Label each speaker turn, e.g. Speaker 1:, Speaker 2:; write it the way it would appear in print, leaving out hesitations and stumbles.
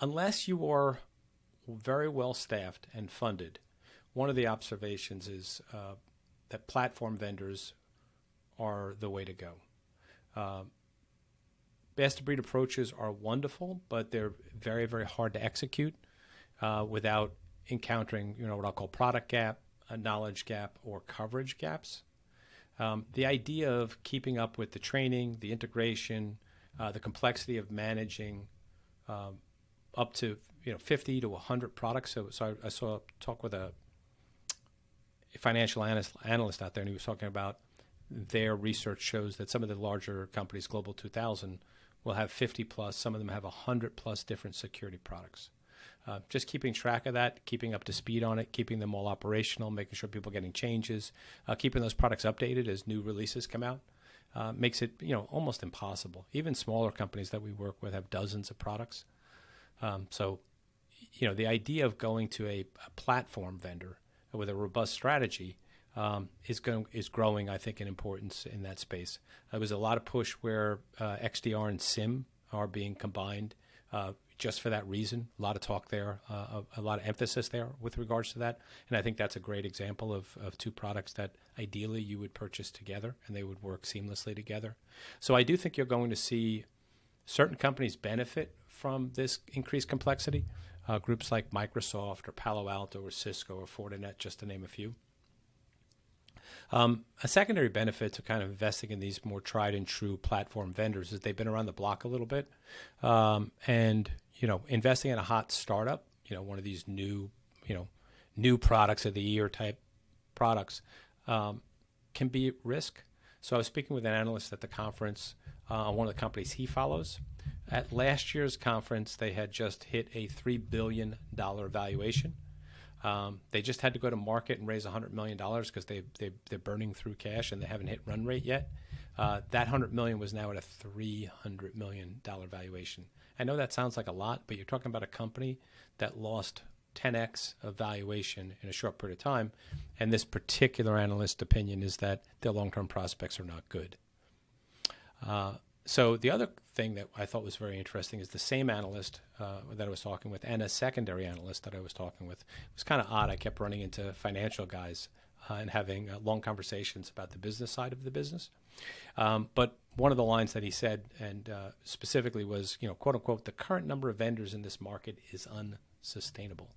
Speaker 1: Unless you are very well staffed and funded, one of the observations is that platform vendors are the way to go. Best-of-breed approaches are wonderful, but they're very, very hard to execute without encountering, what I'll call product gap, a knowledge gap, or coverage gaps. The idea of keeping up with the training, the integration, the complexity of managing up to 50 to 100 products. So I saw talk with a financial analyst out there, and he was talking about their research shows that some of the larger companies, Global 2000, will have 50 plus. Some of them have 100 plus different security products. Just keeping track of that, keeping up to speed on it, keeping them all operational, making sure people are getting changes, keeping those products updated as new releases come out, makes it almost impossible. Even smaller companies that we work with have dozens of products. So the idea of going to a platform vendor with a robust strategy is growing, I think, in importance in that space. There was a lot of push where XDR and SIM are being combined just for that reason. A lot of talk there, a lot of emphasis there with regards to that. And I think that's a great example of two products that ideally you would purchase together and they would work seamlessly together. So I do think you're going to see certain companies benefit from this increased complexity, groups like Microsoft or Palo Alto or Cisco or Fortinet, just to name a few. A secondary benefit to kind of investing in these more tried and true platform vendors is they've been around the block a little bit. And investing in a hot startup, one of these new products of the year type products can be risk. So I was speaking with an analyst at the conference on one of the companies he follows. At last year's conference, they had just hit a $3 billion valuation. They just had to go to market and raise $100 million because they're burning through cash and they haven't hit run rate yet. That $100 million was now at a $300 million valuation. I know that sounds like a lot, but you're talking about a company that lost 10x of valuation in a short period of time. And this particular analyst's opinion is that their long-term prospects are not good. So the other thing that I thought was very interesting is the same analyst that I was talking with and a secondary analyst that I was talking with. It was kind of odd. I kept running into financial guys and having long conversations about the business side of the business. But one of the lines that he said, and specifically was, quote unquote, the current number of vendors in this market is unsustainable.